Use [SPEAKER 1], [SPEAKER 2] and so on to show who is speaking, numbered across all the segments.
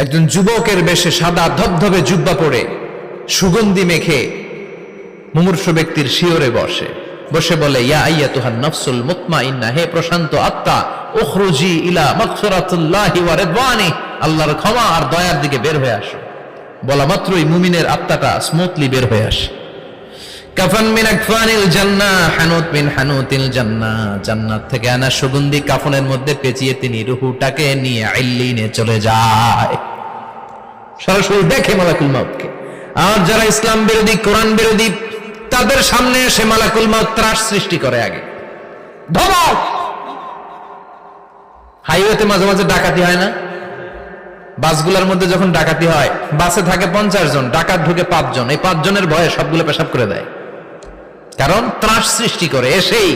[SPEAKER 1] একজন যুবকের বেশে সাদা ধবধবে জুব্বা পরে সুগন্ধি মেখে মুমূর্ষু ব্যক্তির শিয়রে বসে বলে, ইয়া আইয়াতুহান নাফসুল মুতমাইন্নাহ, হে প্রশান্ত আত্মা, উখরুজি ইলা মাগফিরাতুল্লাহি ওয়া রিদওয়ানি, আল্লাহর ক্ষমা আর দয়ার দিকে বের হয়ে আসো। বলা মাত্রই মুমিনের আত্মাটা স্মুথলি বের হয়ে আসে। কাফান মিন আকফানিল জান্নাহ, হানুত মিন হানুতিল জান্নাহ, জান্নাত থেকে আনা সুগন্ধি কাফনের মধ্যে পেঁচিয়ে তিনি রূহটাকে নিয়ে ইল্লিনে চলে যায়। সরাসরি দেখে মালাকুল মাউতকে। আর যারা ইসলাম বিরোধী, কোরআন বিরোধী, তাদের সামনে এসে মালাকুল মাউত ত্রাস সৃষ্টি করে। আগে ধমক। হাইওয়েতে মাঝে মাঝে ডাকাতি হয় না? বাসগুলোর মধ্যে যখন ডাকাতি হয়, বাসে থাকে 50 জন, ডাকাত ঢুকে 5 জন, এই 5 জনের ভয়ে সবগুলো পেশাব করে দেয়। কারণ ত্রাস সৃষ্টি করে। এসেই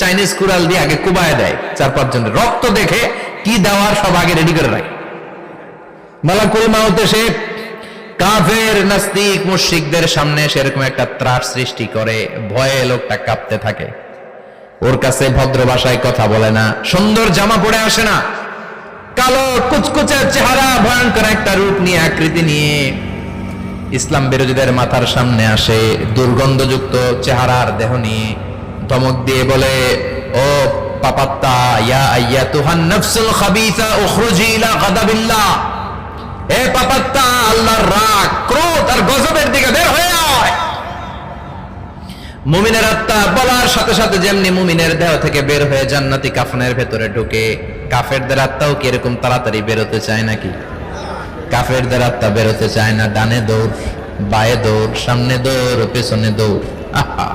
[SPEAKER 1] চাইনিজ কুড়াল দিয়ে আগে কুবায় দেয় 4-5 জনের। রক্ত দেখে কি দেওয়ার সব আগে রেডি করে রাখে। মালাকুল মাউত এসে কাফের, নাস্তিক, মুশরিকদের সামনে সেরকম একটা ত্রাস সৃষ্টি করে। ভয়ে লোকটা কাঁপতে থাকে। ওর কাছে ভদ্র ভাষায় কথা বলে না, সুন্দর জামা পরে আসে না, কালো কুচকুচে চেহারা, ভয়ঙ্কর একটা রূপ নিয়ে, আকৃতি নিয়ে ইসলাম বিরোধীদের মাথার সামনে আসে। দুর্গন্ধযুক্ত চেহারার দেহ নিয়ে ধমক দিয়ে বলে, ও পাপাত্তা, ইয়া আইয়াতুহান নাফসুল খাবিসা উখরুজি ইলা গাদাবিল্লাহ, হে পাপাত্তা, আল্লাহর রাগ, ক্রোধ আর গজবের দিকে বের হয়ে আয়। মুমিনের আত্মা বলার সাথে সাথে যেমনি মুমিনের দেহ থেকে বের হয়ে জান্নাতি কাফনের ভেতরে ঢুকে, কাফেরদের আত্মাও কি এরকম তাড়াতাড়ি বেরোতে চায় নাকি? কাফেরদের আত্মা বেরোতে চায় না। ডানে দৌড়, বায়ে দৌড়, সামনে দৌড়, পেছনে দৌড়, আহা,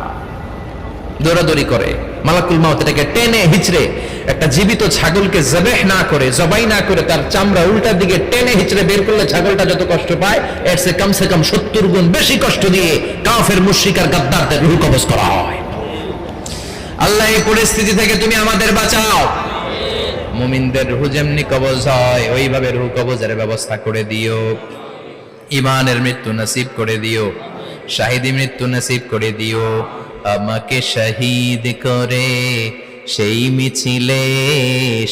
[SPEAKER 1] দৌড়াদৌড়ি করে। মালাকুল মাউত এটাকে টেনে হিচড়ে, একটা জীবিত ছাগলকে জবাই না করে তার চামড়া উল্টার দিকে টেনে হিচড়ে বের করলে ছাগলটা যত কষ্ট পায়, এর চেয়ে কমসে কম 70 গুণ বেশি কষ্ট দিয়ে কাফের, মুশরিক আর গাদ্দারদের রূহ কবজ করা হয়। আল্লাহ, এই পরিস্থিতি থেকে তুমি আমাদের বাঁচাও। মুমিনদের রূহ যেমনি কবজ হয়, ওইভাবে রূহ কবজের ব্যবস্থা করে দিও। ঈমানের মৃত্যু নসিব করে দিও, শাহিদি মৃত্যু নসিব করে দিও। আমাকে শহীদ করে সেই মিছিলে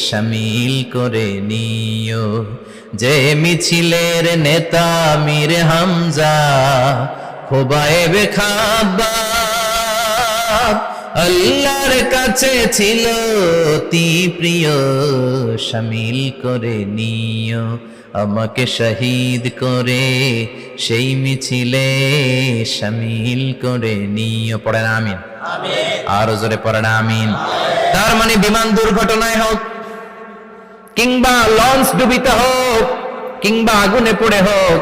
[SPEAKER 1] শামিল করে নিও, যে মিছিলের নেতা মীর হামজা, খোবায়েবে খাব্বাব, আল্লাহর কাছে ছিল অতি প্রিয়, শামিল করে নিও। আমাকে শহীদ করে সেই মিছিলে শামিল করে নিও। পড়েন আমিন। আরো জোরে পড়েন আমিন। তার মানে বিমান দুর্ঘটনায় হোক, কিংবা লঞ্চ ডুবিতে হোক, কিংবা আগুনে পড়ে হোক,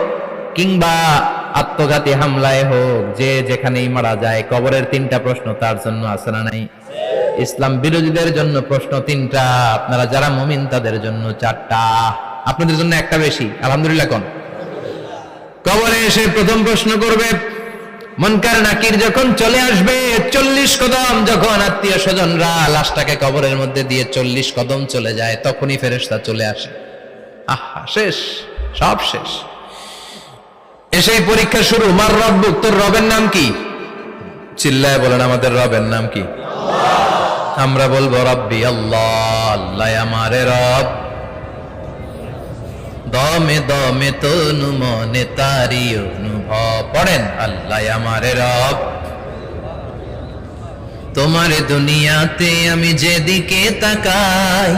[SPEAKER 1] কিংবা আত্মঘাতী হামলায় হোক, যে যেখানেই মারা যায়, কবরের 3টা প্রশ্ন তার জন্য আছে না নাই? ইসলাম বিরোধীদের জন্য প্রশ্ন 3টা, আপনারা যারা মুমিন তাদের জন্য 4টা, আপনাদের জন্য একটা বেশি। আলহামদুলিল্লাহ কোন? কবরে এসে প্রথম প্রশ্ন করবে, মুনকার নাকির যখন চলে আসবে, 40 কদম যখন আত্মীয় স্বজনরা লাশটাকে কবরের মধ্যে দিয়ে 40 কদম চলে যায়, তখনই ফেরেশতা চলে আসে। আহা, শেষ, সব শেষ। এসেই পরীক্ষা শুরু। মার রব্বুক, তোর রবের নাম কি? চিল্লায় বলেন, আমাদের রবের নাম কি? আমরা বলবো রব্বি আল্লাহ, আল্লাহ আমারে রব। দমে দমে তনু মনে তারি অনুভব। পড়েন, আল্লাহ আমারে রব। তোমার দুনিয়াতে আমি যেদিকে তাকাই,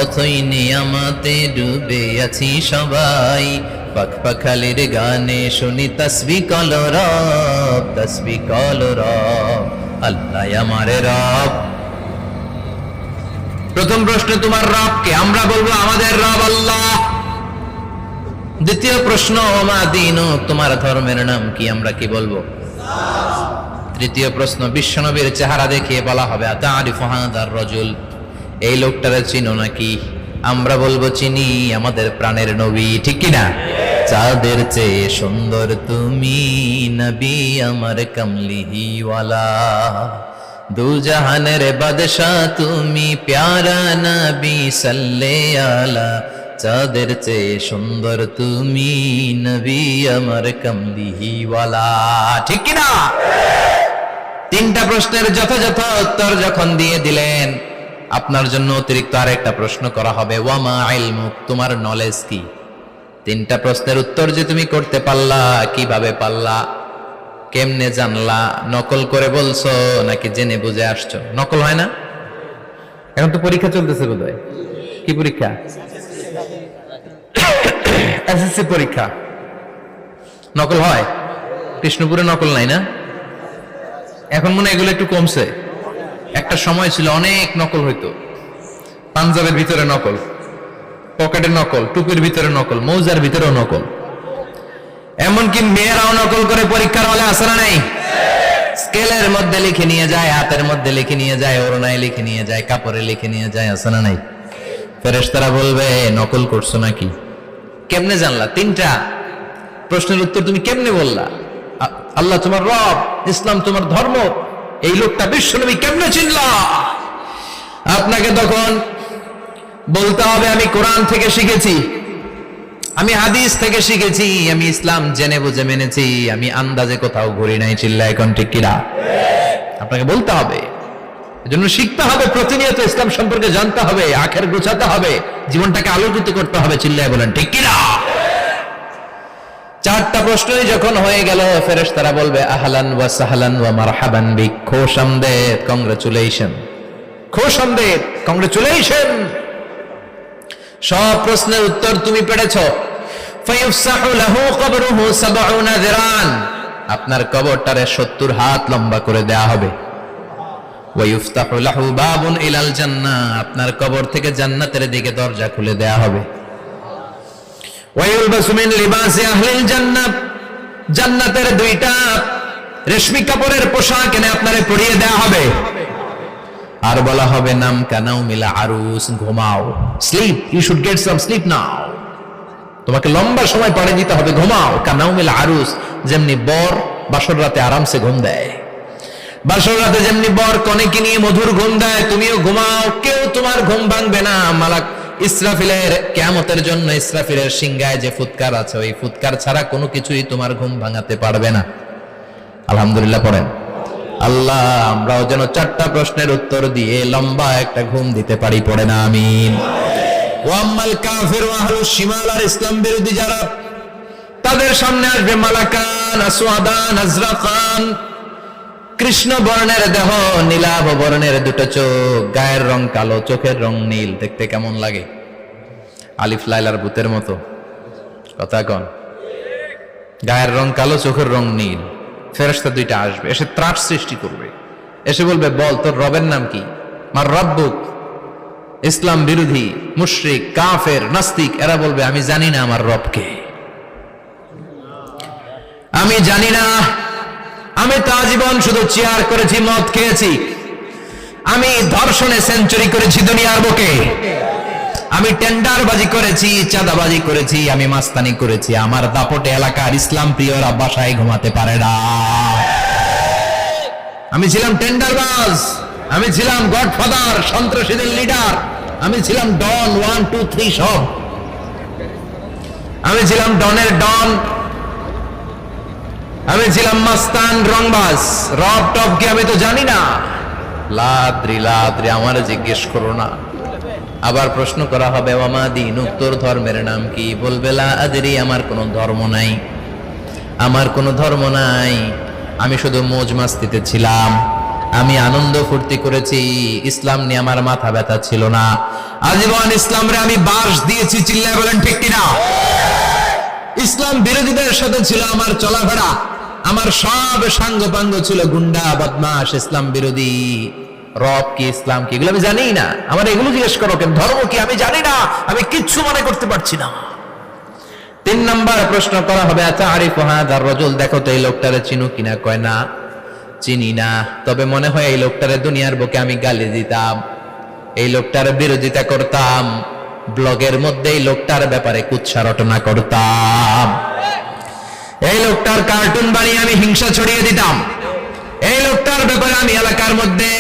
[SPEAKER 1] অথই নিয়ামতে ডুবে আছি সবাই। পাখপাখালির গানে শুনি তসবিহ কল রব, তসবিহ কল রব, আল্লাহ আমারে রব। প্রথম প্রশ্ন, তোমার রব কে? আমরা বলবো আমাদের রব আল্লাহ। দ্বিতীয় প্রশ্ন, ওমা দীনুক, তোমার ধর্মের নাম কি? আমরা কি বলবো? তৃতীয় প্রশ্ন, বিশ্বনবীর চেহারা দেখিয়ে বলা হবে, আতারিফু হাদার রাজুল, এই লোকটারে চিনো নাকি? আমরা বলবো চিনি, আমাদের প্রাণের নবী, ঠিক কি না? চাঁদের চেয়ে সুন্দর তুমি নবী আমার কামলিওয়ালা, দু জাহানের বাদশাহ তুমি প্যারা নবী সাল্লে আলা, চাঁদের চেয়ে সুন্দর তুমি নবী আমার কামলিওয়ালা, ঠিক কি না? 3টা প্রশ্নের যথাযথ উত্তর যখন দিয়ে দিলেন, আপনার জন্য অতিরিক্ত আরেকটা প্রশ্ন করা হবে, ওয়ামা ইলমুক, তোমার নলেজ কি? তিনটা প্রশ্নের উত্তর যে তুমি করতে পারলা, কিভাবে পারলা, কেমনে জানলা? নকল করে বলছো নাকি জেনে বুঝে আসছো? নকল হয় না? এখন তো পরীক্ষা চলতেছে বোধহয়। কি পরীক্ষা? এসএসসি পরীক্ষা। নকল হয়? কৃষ্ণপুরে নকল নাই না? এখন মনে হয় এগুলো একটু কমছে। একটা সময় ছিল অনেক নকল হইতো। পাঞ্জাবের ভিতরে নকল, পকেটে নকল, টুপির ভিতরে নকল, মৌজার ভিতরেও নকল। এমনকি মেয়েরাও নকল করে পরীক্ষার হলে আসে না নাই? স্কেলের মধ্যে লিখে নিয়ে যায়, হাতের মধ্যে লিখে নিয়ে যায়, ওড়নায় লিখে নিয়ে যায়, কাপড়ে লিখে নিয়ে যায়, আসে না নাই? ফেরেশতারা বলবে নকল করছো নাকি? কেমনে জানলা? তিনটা প্রশ্নের উত্তর তুমি কেমনে বললা? আল্লাহ তোমার রব, ইসলাম তোমার ধর্ম, এই লোকটা বিশ্বনবী, কেমনে চিনলা? আপনাকে তখন বলতে হবে আমি কোরআন থেকে শিখেছি, আমি হাদিস থেকে শিখেছি, আমি ইসলাম জেনে বুঝে মেনেছি, আমি আন্দাজে কোথাও ঘুরি নাই। চিল্লা এখন ঠিক কিনা? আপনাকে বলতে হবে। এজন্য শিখতে হবে, প্রতিনিয়ত ইসলাম সম্পর্কে জানতে হবে, আখের গোছাতে হবে, জীবনটাকে আলোকিত করতে হবে। চিল্লায় বলেন ঠিক কিনা? চারটা প্রশ্নই যখন হয়ে গেল, ফেরেশতারা বলবে আহলান ওয়া সাহলান ওয়া মারহাবান বিক, খোশামদেদ, কংগ্রাচুলেশন, খোশামদেদ, কংগ্রাচুলেশন। সব প্রশ্নের উত্তর তুমি পেরেছো। ফায়ুফসাহু লাহু কবরুহু ৭০ যিরান, আপনার কবরটারে ৭০ হাত লম্বা করে দেয়া হবে। ওয়া ইফতাহু লাহু বাবুন ইলাল জান্নাহ, আপনার কবর থেকে জান্নাতের দিকে দরজা খুলে দেয়া হবে। ওয়া ইউলবাসু মিন লিবাসি আহলিল জান্নাহ, জান্নাতের দুইটা রেশমি কাপড়ের পোশাক এনে আপনারে পরিয়ে দেয়া হবে। আর বলা হবে নাম কানাও মিলা আরুস, ঘুমাও, sleep, you should get some sleep now, তোমাকে লম্বা সময় পড়ে দিতে হবে, ঘুমাও। কানাও মিলা আরুস, যেমনি বর বাসর রাতে আরামসে ঘুম দেয়, বাসর রাতে যেমনি বর কনেকে নিয়ে মধুর ঘুম দেয়, তুমিও ঘুমাও, কেউ তোমার ঘুম ভাঙবে না। মালাক ইসরাফিলের কিয়ামতের জন্য ইসরাফিলের সিংহায় যে ফুৎকার আছে, ওই ফুৎকার ছাড়া কোনো কিছুই তোমার ঘুম ভাঙাতে পারবে না। আলহামদুলিল্লাহ পড়েন। আল্লাহ আমরাও যেন চারটা প্রশ্নের উত্তর দিয়ে লম্বা একটা ঘুম দিতে পারি, পড়ে না আমিন। ওয়াম্মাল কাফির ওয়া আহলুশ শিমাল, আর ইসলাম বিরোধী যারা, তাদের সামনে আসবে মালাকান আসওয়াদান আজরাকান, কৃষ্ণ বর্ণের দেহ, নীলাভ বর্ণের দুটো চোখ, গায়ের রং কালো, চোখের রং নীল। দেখতে কেমন লাগে? আলিফ লাইলার ভূতের মতো। কথা কন। গায়ের রং কালো, চোখের রং নীল। ফেরেশতা দুইটা আসবে, এসে ত্রাস সৃষ্টি করবে, এসে বলবে বল তোর রবের নাম কি? মার রব্বুক। ইসলাম বিরোধী মুশরিক, কাফের, নাস্তিক এরা বলবে আমি জানি না আমার রবকে, আমি জানি না, আমি তো আজীবন শুধু চেয়ার করেছি, মদ খেয়েছি, আমি ধর্ষণে সেঞ্চুরি করেছি দুনিয়ার বুকে, আমি টেন্ডারবাজি করেছি, চাঁদাবাজি করেছি, আমি মাস্তানি করেছি, আমার দাপটে এলাকার ইসলাম প্রিয়রা বাসায় ঘুমাতে পারে না। আমি ছিলাম টেন্ডারবাজ, আমি ছিলাম গডফাদার, সন্ত্রাসীদের লিডার, আমি ছিলাম ডন 1 2 3 সব, আমি ছিলাম ডনের ডন, আমি ছিলাম মাস্তান, রংবাজ। রব টবকে আমি তো জানি না। লাদ্রি লাদ্রি, আমার জিজ্ঞেস করো না। আবার প্রশ্ন করা হবে ওয়ামা দীনুক, তোর ধর্মের নাম কি? বলবে লা আদরি, আমার কোনো ধর্ম নাই, আমার কোনো ধর্ম নাই, আমি শুধু মৌজ মাস্তিতে ছিলাম, আমি আনন্দ ফুর্তি করেছি, ইসলাম নিয়ে আমার মাথা ব্যথা ছিল না, আজীবন ইসলামরে আমি বাস দিয়েছি। চিল্লায় বলেন ঠিক কিনা? ইসলাম বিরোধীদের সাথে ছিল আমার চলাফেরা, আমার সব সাঙ্গপাঙ্গ ছিল গুন্ডা বদমাশ, ইসলাম বিরোধী। রব কি, ইসলাম কি, এগুলো আমি জানি না। আমার এগুলো জিজ্ঞেস করো কেন? ধর্ম কি আমি জানি না, আমি কিচ্ছু মনে করতে পারছি না। 3 নাম্বার প্রশ্ন করা হবে আতারিফু হাযার রাজুল, দেখো তো এই লোকটারে চিনো কিনা? কয় না, চিনি না, তবে মনে হয় এই লোকটারে দুনিয়ার বুকে আমি গালি দিতাম, এই লোকটার বিরোধিতা করতাম, ব্লগের মধ্যে এই লোকটার ব্যাপারে কুৎসা রটনা করতাম, এই লোকটার কার্টুন বানিয়ে আমি হিংসা ছড়িয়ে দিতাম, এই লোকটার ব্যাপারে আমি এলাকার মধ্যে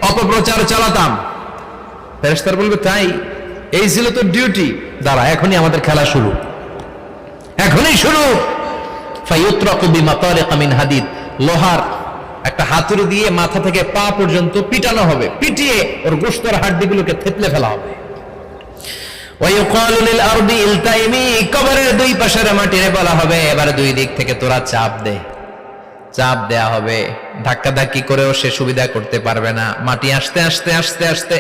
[SPEAKER 1] অপপ্রচার চালাতাম। ফেরেশতারা বলবে তাই, এই ছিল তোর ডিউটি, দাঁড়া এখনই আমাদের খেলা শুরু, এখনই শুরু। ফায়ুতরাকু বিমাতারিক মিন হাদিদ, লোহার একটা হাতুড়ি দিয়ে মাথা থেকে পা পর্যন্ত পিটানো হবে, পিটিয়ে ওর গোশতের হাড্ডিগুলোকে থেতলে ফেলা হবে। ওয়ায়ুকালু লিল আরদি ইলতাইমি, কবরের দুই পাশের মাটিরে বলা হবে এবার দুই দিক থেকে তোরা চাপ দে। চাপ দেয়া হবে, ধাক্কাধাক্কি করেও সে সুবিধা করতে পারবে না। মাটি আস্তে আস্তে আস্তে আস্তে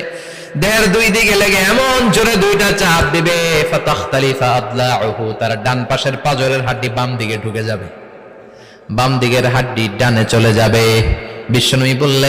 [SPEAKER 1] দেহের দুই দিকে লেগে এমন জোরে দুইটা চাপ দিবে, ফাতাখতালিফা আদলাউহু, তার ডান পাশের পাঁজরের হাড্ডি বাম দিকে ঢুকে যাবে, বাম দিকের হাড্ডি ডানে চলে যাবে। বিশ্বনবী বললেন